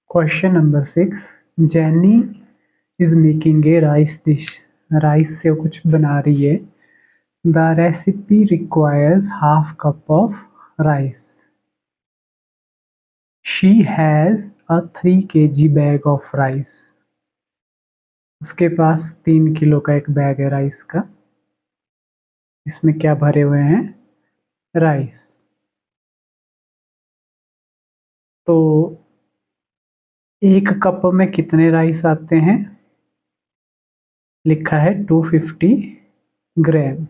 Question number 6। Jenny is making a rice dish. Rice से वो कुछ बना रही है। The recipe requires half cup of rice. She has a 3 kg bag of rice. उसके पास 3 kilo का एक बैग है राइस का। इसमें क्या भरे हुए हैं? राइस। तो एक कप में कितने राइस आते हैं? लिखा है 250 ग्राम।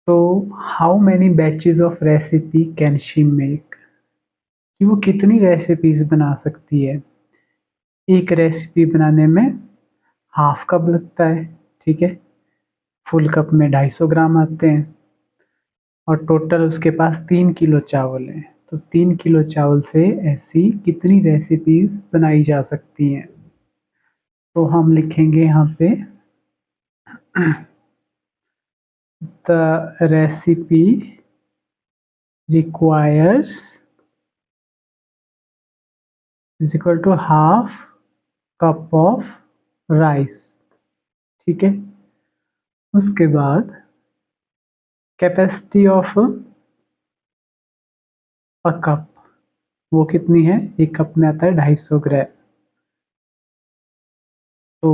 तो how many batches of recipe can she make? कि वो कितनी रेसिपीज बना सकती है? एक रेसिपी बनाने में हाफ कप लगता है, ठीक है। फुल कप में 250 ग्राम आते हैं और टोटल उसके पास 3 किलो चावल है। तो 3 किलो चावल से ऐसी कितनी रेसिपीज बनाई जा सकती हैं? तो हम लिखेंगे यहाँ पे the recipe requires is equal to half cup of rice, ठीक है। उसके बाद कैपेसिटी ऑफ अ कप, वो कितनी है? एक कप में आता है 250 ग्राम। तो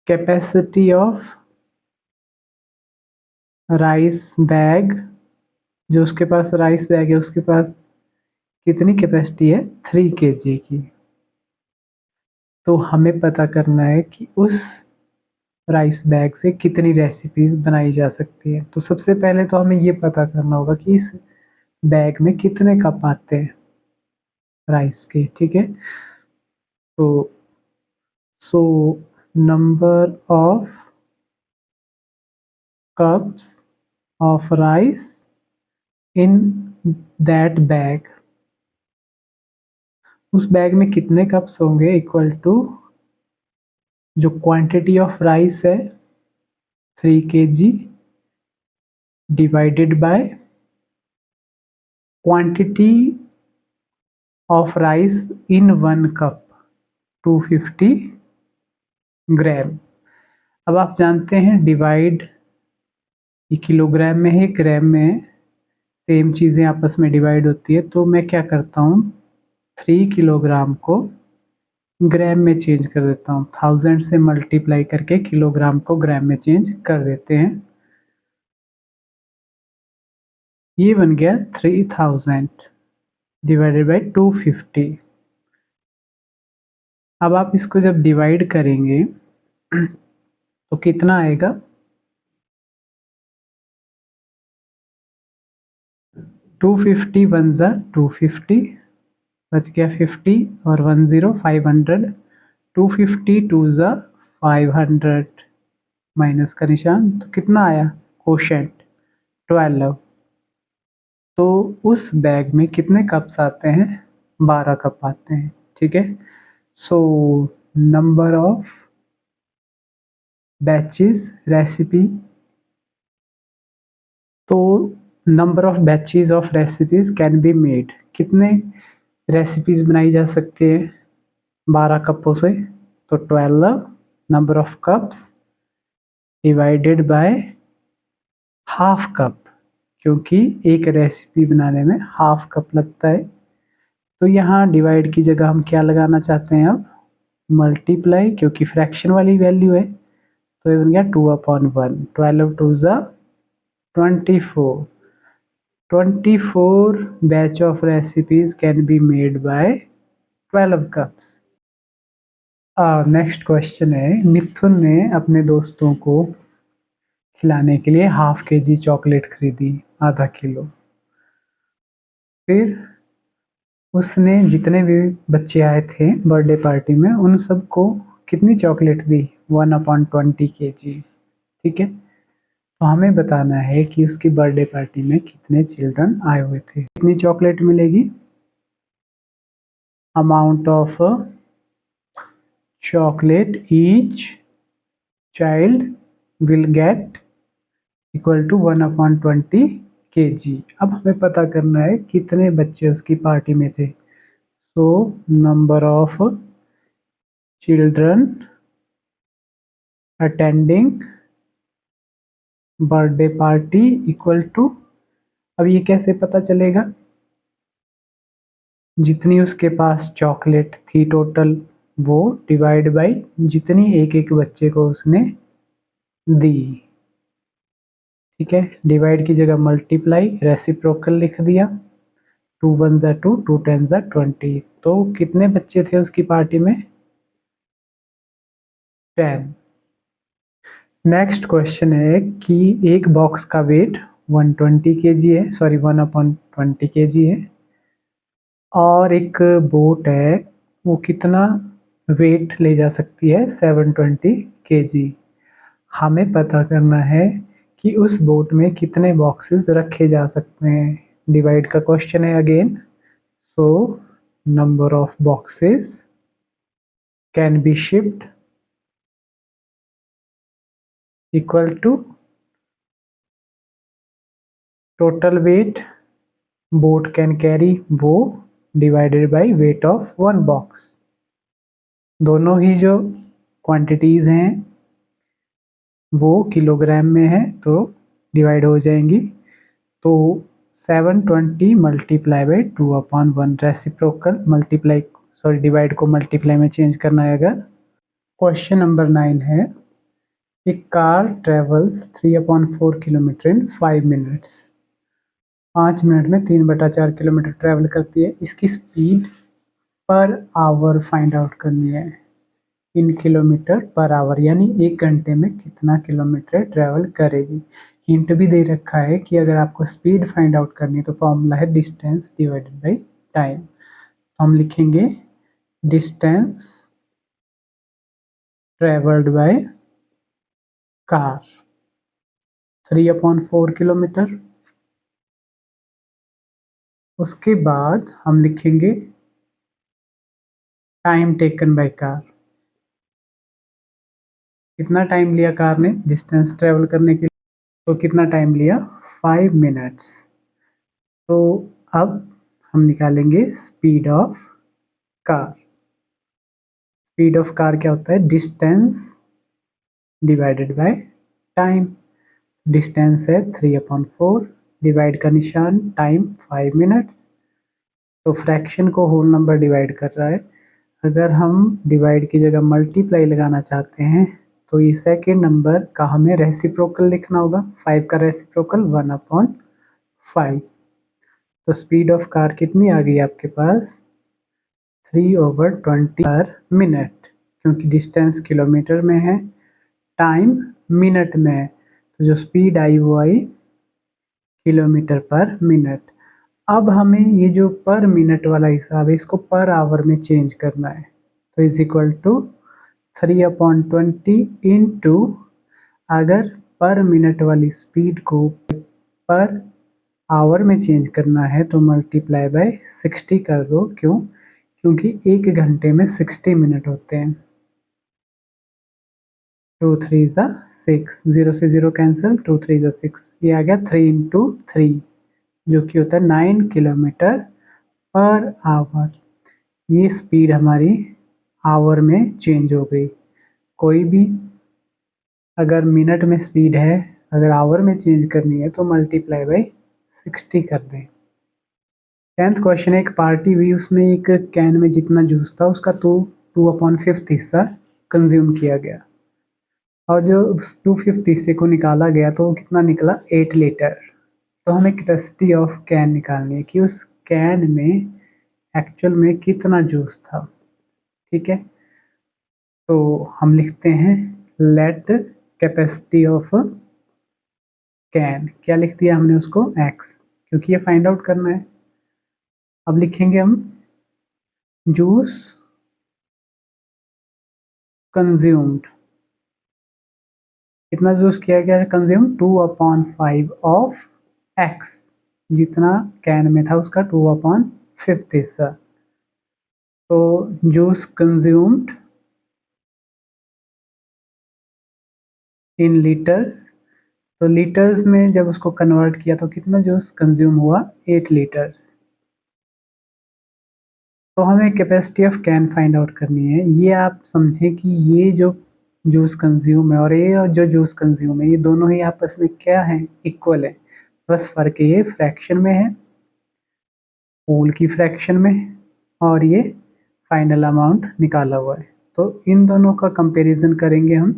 कैपेसिटी ऑफ राइस बैग, जो उसके पास राइस बैग है उसके पास कितनी कैपेसिटी है? 3 kg की। तो हमें पता करना है कि उस राइस बैग से कितनी रेसिपीज बनाई जा सकती है। तो सबसे पहले तो हमें ये पता करना होगा कि इस बैग में कितने कप आते हैं राइस के, ठीक है। तो सो number of cups of rice in that bag, उस बैग में कितने कप्स होंगे इक्वल टू जो क्वांटिटी ऑफ राइस है 3 kg divided by quantity of rice in 1 cup 250 ग्राम। अब आप जानते हैं डिवाइड ये किलोग्राम में है, ग्राम में है, सेम चीज़ें आपस में डिवाइड होती है। तो मैं क्या करता हूँ, 3 किलोग्राम को ग्राम में चेंज कर देता हूँ। 1000 से मल्टीप्लाई करके किलोग्राम को ग्राम में चेंज कर देते हैं। ये बन गया 3000 डिवाइडेड बाई 250। अब आप इसको जब डिवाइड करेंगे तो कितना आएगा? 250 वन ज़ा 250, बच गया 50 और 10 500। 250 टू ज़ा 500 माइनस का निशान, तो कितना आया कोशेंट? 12। तो उस बैग में कितने कप्स आते हैं? 12 कप आते हैं, ठीक है। So number of batches recipe, तो number of batches of recipes can be made, कितने रेसिपीज बनाई जा सकती है 12 कपों से? तो 12 number of cups divided by half cup, क्योंकि एक रेसिपी बनाने में हाफ कप लगता है। तो यहाँ डिवाइड की जगह हम क्या लगाना चाहते हैं? अब मल्टीप्लाई, क्योंकि फ्रैक्शन वाली वैल्यू है। तो ये बन गया 2/1। 12 टू ज़ा 24। 24 batch of recipes can be made by 12 cups. Next question है, मिथुन ने अपने दोस्तों को खिलाने के लिए ½ kg चॉकलेट खरीदी, आधा किलो। फिर उसने जितने भी बच्चे आए थे बर्थडे पार्टी में उन सबको कितनी चॉकलेट दी? 1/20 kg, ठीक है। तो हमें बताना है कि उसकी बर्थडे पार्टी में कितने चिल्ड्रन आए हुए थे। कितनी चॉकलेट मिलेगी? Amount of chocolate each child will get equal to 1/20 kg। अब हमें पता करना है कितने बच्चे उसकी पार्टी में थे। So number of children attending birthday party equal to, अब ये कैसे पता चलेगा, जितनी उसके पास चॉकलेट थी टोटल वो डिवाइड बाय जितनी एक एक बच्चे को उसने दी। ठीक है, डिवाइड की जगह मल्टीप्लाई, रेसिप्रोकल लिख दिया। 2 1 ज़ा 2, 2 10 ज़ा 20। तो कितने बच्चे थे उसकी पार्टी में? 10। नेक्स्ट क्वेश्चन है कि एक बॉक्स का वेट 120 केजी है, सॉरी 1/20 केजी है, और एक बोट है वो कितना वेट ले जा सकती है? 720 केजी। हमें पता करना है कि उस बोट में कितने बॉक्सेस रखे जा सकते हैं। डिवाइड का क्वेश्चन है again. So number of boxes can be shift equal to total weight boat can carry वो divided by weight of one box. दोनों ही जो क्वांटिटीज हैं वो किलोग्राम में है तो डिवाइड हो जाएंगी। तो 720 multiply by 2/1, reciprocal multiply, sorry divide को मल्टीप्लाई में चेंज करना है अगर। क्वेश्चन नंबर 9 है, एक कार ट्रेवल्स 3/4 किलोमीटर इन 5 मिनट्स। 5 मिनट में 3/4 किलोमीटर ट्रेवल करती है। इसकी speed per hour find out करनी है इन किलोमीटर पर आवर, यानी 1 घंटे में कितना किलोमीटर ट्रेवल करेगी। हिंट भी दे रखा है कि अगर आपको स्पीड फाइंड आउट करनी है तो फॉर्मूला है डिस्टेंस डिवाइडेड बाई टाइम। तो हम लिखेंगे distance travelled by car 3/4 kilometre. उसके बाद हम लिखेंगे टाइम टेकन बाय कार, कितना टाइम लिया कार ने डिस्टेंस ट्रेवल करने के लिए, तो कितना टाइम लिया? 5 मिनट्स। तो अब हम निकालेंगे speed of car. Speed of car क्या होता है? Distance divided by time. Distance है 3/4, डिवाइड का निशान, टाइम 5 मिनट्स। तो फ्रैक्शन को होल नंबर डिवाइड कर रहा है। अगर हम डिवाइड की जगह मल्टीप्लाई लगाना चाहते हैं तो ये सेकेंड नंबर का हमें रेसिप्रोकल लिखना होगा। 5 का रेसिप्रोकल 1/5। तो स्पीड ऑफ कार कितनी आ गई आपके पास? 3/20 पर मिनट, क्योंकि डिस्टेंस किलोमीटर में है, टाइम मिनट में है, तो जो स्पीड आई वो आई किलोमीटर पर मिनट। अब हमें ये जो पर मिनट वाला हिसाब है इसको पर आवर में चेंज करना है। तो इज इक्वल टू 3/20 इंटू, अगर पर मिनट वाली स्पीड को पर आवर में चेंज करना है तो मल्टीप्लाई बाय 60 कर दो। क्यों? क्योंकि 1 घंटे में 60 मिनट होते हैं। 2 3 ज़ा 6, 0 से 0 कैंसिल, 2 3 ज़ा 6, ये आ गया 3 इंटू 3 जो कि होता है 9 किलोमीटर पर आवर। ये स्पीड हमारी आवर में चेंज हो गई। कोई भी अगर मिनट में स्पीड है, अगर आवर में चेंज करनी है तो मल्टीप्लाई बाई 60 कर दें। 10th क्वेश्चन है, एक पार्टी हुई उसमें एक कैन में जितना जूस था उसका 2/5 हिस्सा कंज्यूम किया गया, और जो 2/5 हिस्से को निकाला गया तो वो कितना निकला? 8 लीटर। तो हमें कैपेसिटी ऑफ कैन निकालनी है कि उस कैन में एक्चुअल में कितना जूस था। ठीक है, तो हम लिखते हैं लेट कैपेसिटी ऑफ कैन, क्या लिख दिया हमने उसको? x, क्योंकि ये फाइंड आउट करना है। अब लिखेंगे हम जूस कंज्यूम्ड, कितना जूस किया गया है कंज्यूम? 2/5 ऑफ x, जितना कैन में था उसका 2/5 हिस्सा। तो जूस कंज्यूम्ड इन लीटर्स, तो लीटर्स में जब उसको कन्वर्ट किया तो कितना जूस कंज्यूम हुआ, 8 लीटर्स। तो हमें capacity of can find out करनी है। ये आप समझें कि ये जो जूस कंज्यूम है और ये जो जूस कंज्यूम है, ये दोनों ही आपस में क्या है, इक्वल है। बस फर्क ये फ्रैक्शन में है, पूल की फ्रैक्शन में, और ये फाइनल अमाउंट निकाला हुआ है। तो इन दोनों का कंपैरिजन करेंगे हम,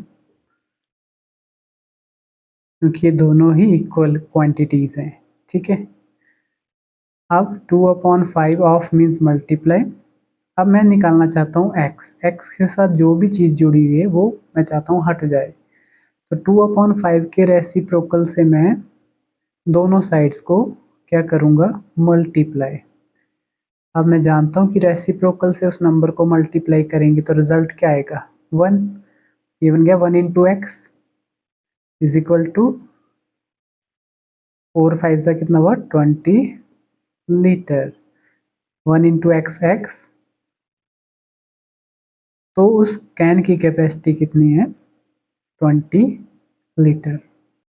क्योंकि ये दोनों ही इक्वल क्वांटिटीज हैं। ठीक है, अब 2/5 ऑफ मीन्स मल्टीप्लाई। अब मैं निकालना चाहता हूँ x, x के साथ जो भी चीज़ जुड़ी हुई है वो मैं चाहता हूँ हट जाए। तो 2/5 के रेसिप्रोकल से मैं दोनों साइड्स को क्या करूँगा, मल्टीप्लाई। अब मैं जानता हूँ कि रेसिप्रोकल से उस नंबर को मल्टीप्लाई करेंगे तो रिजल्ट क्या आएगा, 1। ये बन गया 1 into X is equal to 4 5 सा कितना हुआ, 20 लीटर। 1 इंटू एक्स एक्स, तो उस कैन की कैपेसिटी कितनी है, 20 लीटर।